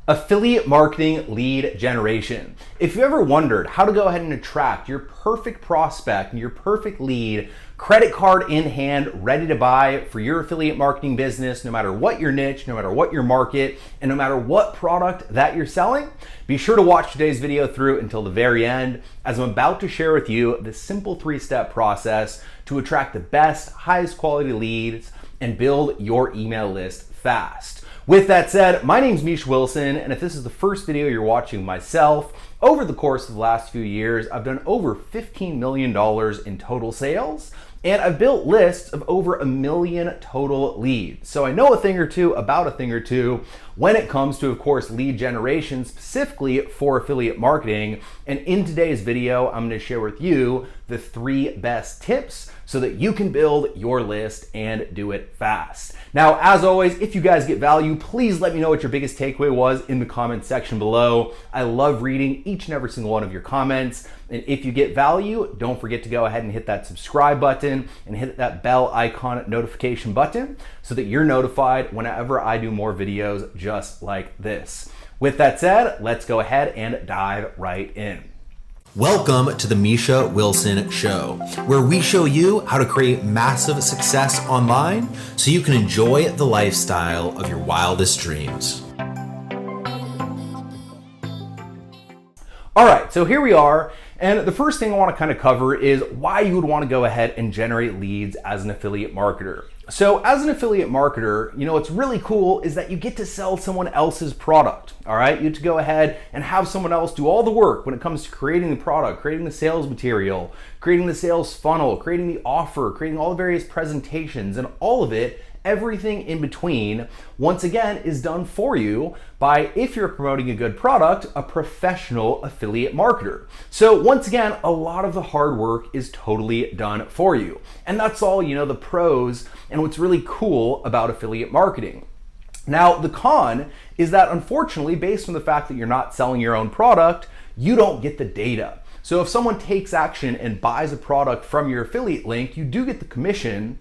Affiliate marketing lead generation. If you ever wondered how to go ahead and attract your perfect prospect and your perfect lead, credit card in hand, ready to buy for your affiliate marketing business, no matter what your niche, no matter what your market, and no matter what product that you're selling, be sure to watch today's video through until the very end, as I'm about to share with you the simple 3-step process to attract the best, highest quality leads and build your email list fast. With that said, my name's Misha Wilson, and if this is the first video you're watching myself, over the course of the last few years, I've done over $15 million in total sales, and I've built lists of over 1 million total leads. So I know a thing or two about a thing or two when it comes to, of course, lead generation, specifically for affiliate marketing. And in today's video, I'm gonna share with you the 3 best tips so that you can build your list and do it fast. Now, as always, if you guys get value, please let me know what your biggest takeaway was in the comment section below. I love reading each and every single one of your comments. And if you get value, don't forget to go ahead and hit that subscribe button and hit that bell icon notification button so that you're notified whenever I do more videos just like this. With that said, let's go ahead and dive right in. Welcome to the Misha Wilson Show, where we show you how to create massive success online so you can enjoy the lifestyle of your wildest dreams. All right, so here we are. And the first thing I want to kind of cover is why you would want to go ahead and generate leads as an affiliate marketer. So as an affiliate marketer, you know, what's really cool is that you get to sell someone else's product, all right? You get to go ahead and have someone else do all the work when it comes to creating the product, creating the sales material, creating the sales funnel, creating the offer, creating all the various presentations, and all of it, everything in between, once again, is done for you by, if you're promoting a good product, a professional affiliate marketer. So once again, a lot of the hard work is totally done for you. And that's all, you know, the pros and what's really cool about affiliate marketing. Now, the con is that unfortunately, based on the fact that you're not selling your own product, you don't get the data. So if someone takes action and buys a product from your affiliate link, you do get the commission,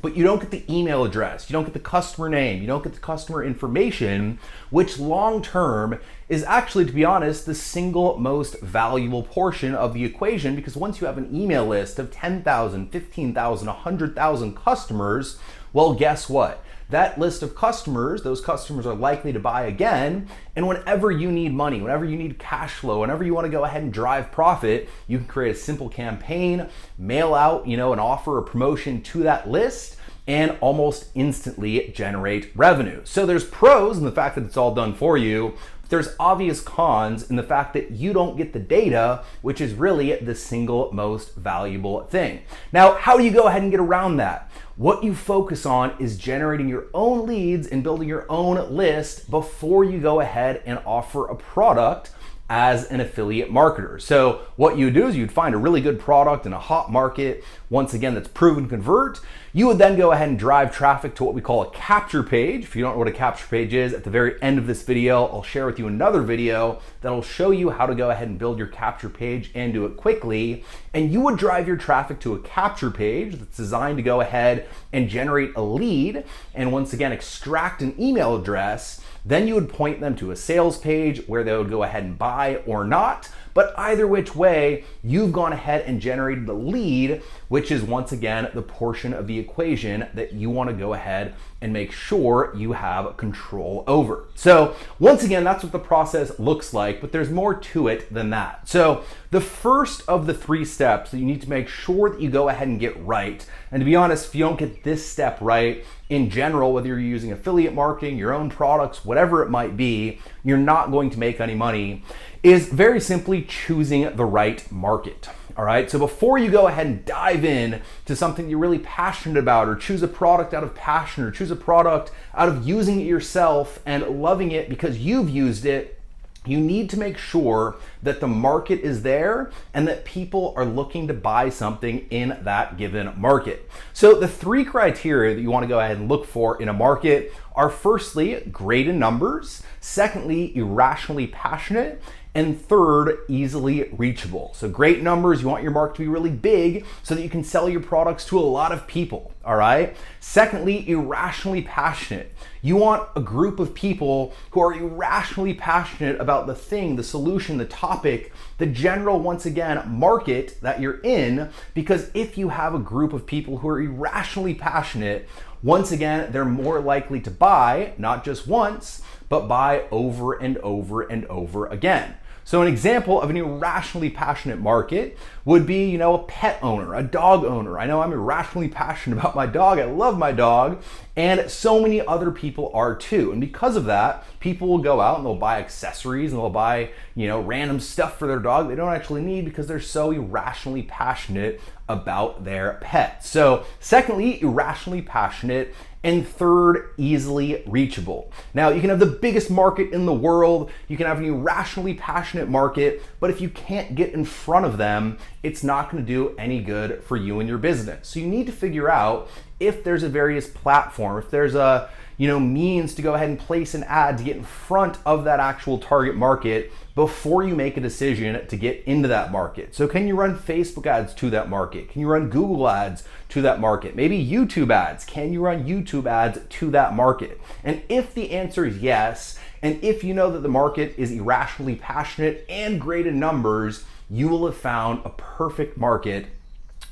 but you don't get the email address, you don't get the customer name, you don't get the customer information, which long-term is actually, to be honest, the single most valuable portion of the equation, because once you have an email list of 10,000, 15,000, 100,000 customers, well, guess what? That list of customers, those customers are likely to buy again. And whenever you need money, whenever you need cash flow, whenever you want to go ahead and drive profit, you can create a simple campaign, mail out, you know, an offer or promotion to that list, and almost instantly generate revenue. So there's pros in the fact that it's all done for you. There's obvious cons in the fact that you don't get the data, which is really the single most valuable thing. Now, how do you go ahead and get around that? What you focus on is generating your own leads and building your own list before you go ahead and offer a product as an affiliate marketer. So what you do is you'd find a really good product in a hot market, once again, that's proven to convert. You would then go ahead and drive traffic to what we call a capture page. If you don't know what a capture page is, at the very end of this video, I'll share with you another video that'll show you how to go ahead and build your capture page and do it quickly. And you would drive your traffic to a capture page that's designed to go ahead and generate a lead, and once again, extract an email address. Then you would point them to a sales page where they would go ahead and buy or not. But either which way, you've gone ahead and generated the lead, which is once again the portion of the equation that you want to go ahead and make sure you have control over. So once again, that's what the process looks like, but there's more to it than that. So the first of the 3 steps that you need to make sure that you go ahead and get right, and to be honest, if you don't get this step right, in general, whether you're using affiliate marketing, your own products, whatever it might be, you're not going to make any money, is very simply choosing the right market. All right, so before you go ahead and dive in to something you're really passionate about, or choose a product out of passion, or choose a product out of using it yourself and loving it because you've used it, you need to make sure that the market is there and that people are looking to buy something in that given market. So the 3 criteria that you want to go ahead and look for in a market are, firstly, great in numbers, secondly, irrationally passionate, And third, easily reachable. So great numbers, you want your market to be really big so that you can sell your products to a lot of people, all right? Secondly, irrationally passionate. You want a group of people who are irrationally passionate about the thing, the solution, the topic, the general, once again, market that you're in, because if you have a group of people who are irrationally passionate, once again, they're more likely to buy, not just once, but buy over and over and over again. So an example of an irrationally passionate market would be, a pet owner, a dog owner. I know I'm irrationally passionate about my dog. I love my dog. And so many other people are too. And because of that, people will go out and they'll buy accessories and they'll buy, random stuff for their dog they don't actually need because they're so irrationally passionate about their pet. So secondly, irrationally passionate. And third, easily reachable. Now, you can have the biggest market in the world, you can have an irrationally passionate market, but if you can't get in front of them, it's not gonna do any good for you and your business. So you need to figure out if there's a various platform, if there's a means to go ahead and place an ad to get in front of that actual target market before you make a decision to get into that market. So can you run Facebook ads to that market? Can you run Google ads to that market? Maybe YouTube ads. Can you run YouTube ads to that market? And if the answer is yes, and if you know that the market is irrationally passionate and great in numbers, you will have found a perfect market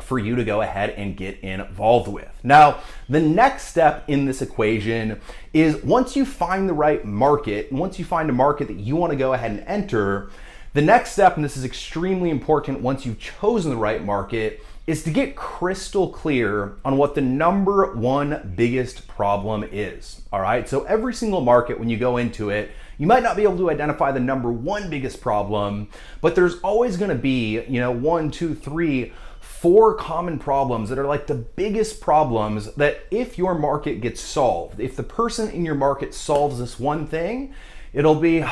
for you to go ahead and get involved with. Now, the next step in this equation is once you find the right market, once you find a market that you want to go ahead and enter, the next step, and this is extremely important once you've chosen the right market, is to get crystal clear on what the number one biggest problem is. All right, so every single market, when you go into it, you might not be able to identify the number one biggest problem, but there's always going to be, 1, 2, 3, 4 common problems that are like the biggest problems that if your market gets solved, if the person in your market solves this one thing, it'll be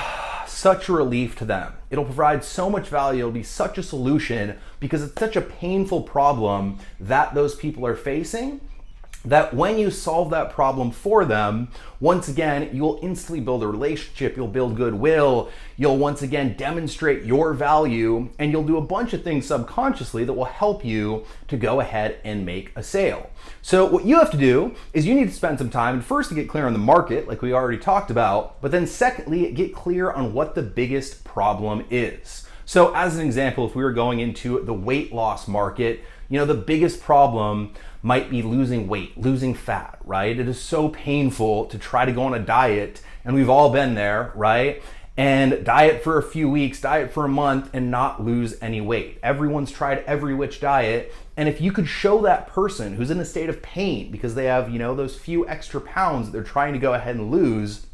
such a relief to them. It'll provide so much value. It'll be such a solution because it's such a painful problem that those people are facing, that when you solve that problem for them, once again, you'll instantly build a relationship, you'll build goodwill, you'll once again demonstrate your value, and you'll do a bunch of things subconsciously that will help you to go ahead and make a sale. So what you have to do is you need to spend some time, and first to get clear on the market, like we already talked about, but then secondly, get clear on what the biggest problem is. So as an example, if we were going into the weight loss market, the biggest problem might be losing weight, losing fat, right? It is so painful to try to go on a diet, and we've all been there, right? And diet for a few weeks, diet for a month, and not lose any weight. Everyone's tried every which diet, and if you could show that person who's in a state of pain because they have, those few extra pounds that they're trying to go ahead and lose,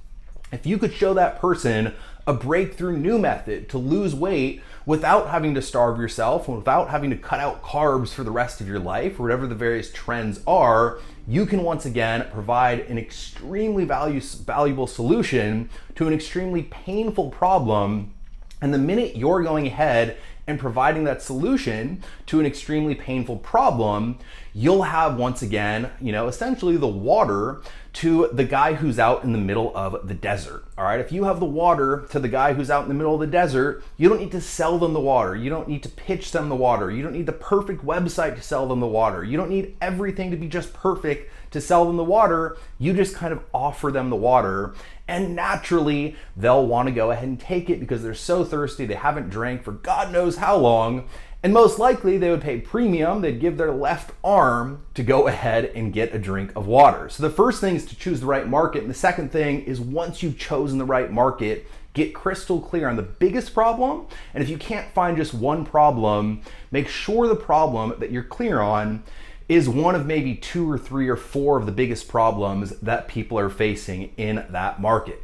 if you could show that person a breakthrough new method to lose weight without having to starve yourself and without having to cut out carbs for the rest of your life or whatever the various trends are, you can once again provide an extremely valuable solution to an extremely painful problem. And the minute you're going ahead and providing that solution to an extremely painful problem, you'll have once again, essentially the water to the guy who's out in the middle of the desert. All right, if you have the water to the guy who's out in the middle of the desert, you don't need to sell them the water. You don't need to pitch them the water. You don't need the perfect website to sell them the water. You don't need everything to be just perfect to sell them the water. You just kind of offer them the water, and naturally they'll want to go ahead and take it because they're so thirsty. They haven't drank for God knows how long. And most likely they would pay premium. They'd give their left arm to go ahead and get a drink of water. So the first thing is to choose the right market. And the second thing is once you've chosen the right market, get crystal clear on the biggest problem. And if you can't find just one problem, make sure the problem that you're clear on is one of maybe 2 or 3 or 4 of the biggest problems that people are facing in that market.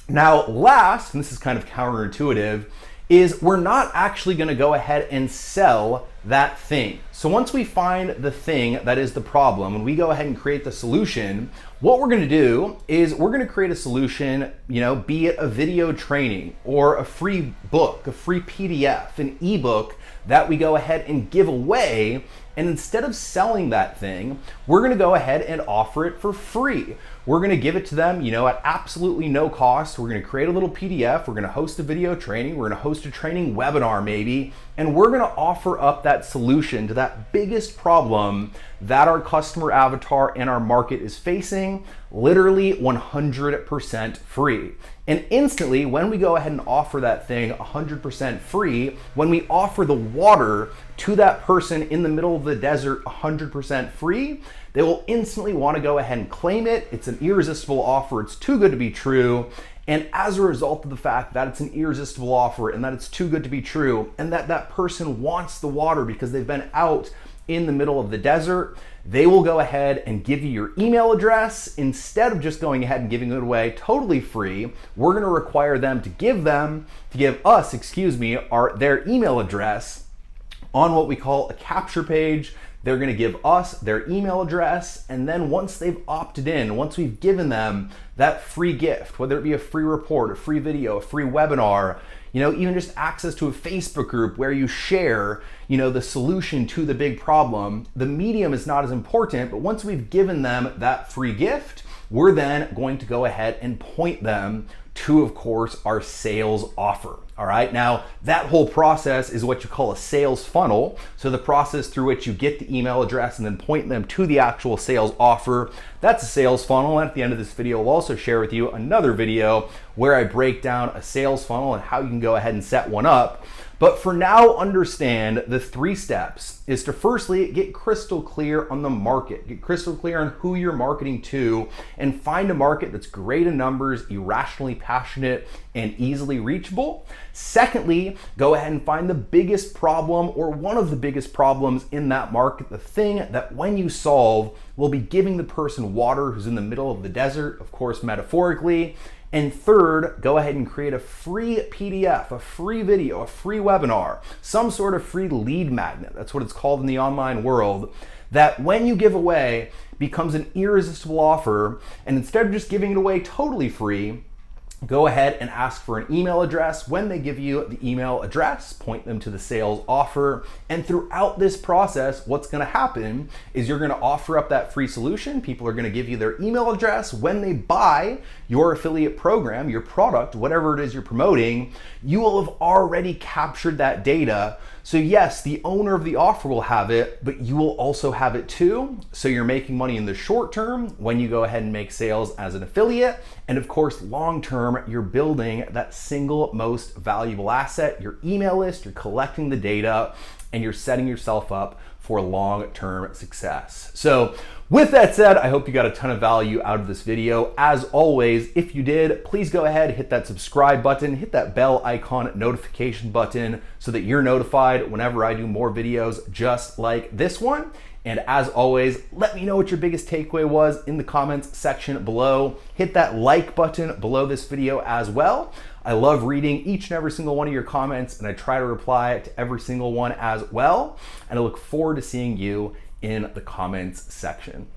Now, last, and this is kind of counterintuitive, is we're not actually going to go ahead and sell that thing. So once we find the thing that is the problem and we go ahead and create the solution, what we're gonna do is we're gonna create a solution, be it a video training or a free book, a free PDF, an ebook that we go ahead and give away. And instead of selling that thing, we're gonna go ahead and offer it for free. We're gonna give it to them, at absolutely no cost. We're gonna create a little PDF, we're gonna host a video training, we're gonna host a training webinar maybe, and we're gonna offer up that solution to that biggest problem that our customer avatar and our market is facing, literally 100% free. And instantly, when we go ahead and offer that thing 100% free, when we offer the water to that person in the middle of the desert 100% free, they will instantly want to go ahead and claim it. It's an irresistible offer. It's too good to be true. And as a result of the fact that it's an irresistible offer and that it's too good to be true and that that person wants the water because they've been out in the middle of the desert, they will go ahead and give you your email address. Instead of just going ahead and giving it away totally free, we're gonna require them to give us, their email address on what we call a capture page. They're gonna give us their email address, and then once they've opted in, once we've given them that free gift, whether it be a free report, a free video, a free webinar, even just access to a Facebook group where you share, the solution to the big problem, the medium is not as important, but once we've given them that free gift, we're then going to go ahead and point them to, of course, our sales offer. All right, now that whole process is what you call a sales funnel. So the process through which you get the email address and then point them to the actual sales offer, that's a sales funnel. And at the end of this video, I'll also share with you another video where I break down a sales funnel and how you can go ahead and set one up. But for now, understand the 3 steps is to firstly get crystal clear on the market, get crystal clear on who you're marketing to, and find a market that's great in numbers, irrationally passionate, and easily reachable. Secondly, go ahead and find the biggest problem or one of the biggest problems in that market, the thing that when you solve will be giving the person water who's in the middle of the desert, of course, metaphorically. And third, go ahead and create a free PDF, a free video, a free webinar, some sort of free lead magnet. That's what it's called in the online world, that when you give away becomes an irresistible offer. And instead of just giving it away totally free, go ahead and ask for an email address. When they give you the email address, point them to the sales offer. And throughout this process, what's gonna happen is you're gonna offer up that free solution. People are gonna give you their email address. When they buy your affiliate program, your product, whatever it is you're promoting, you will have already captured that data. So yes, the owner of the offer will have it, but you will also have it too. So you're making money in the short term when you go ahead and make sales as an affiliate. And of course, long term, you're building that single most valuable asset, your email list, you're collecting the data, and you're setting yourself up for long-term success. So with that said, I hope you got a ton of value out of this video. As always, if you did, please go ahead, hit that subscribe button, hit that bell icon notification button so that you're notified whenever I do more videos just like this one. And as always, let me know what your biggest takeaway was in the comments section below. Hit that like button below this video as well. I love reading each and every single one of your comments, and I try to reply to every single one as well. And I look forward to seeing you in the comments section.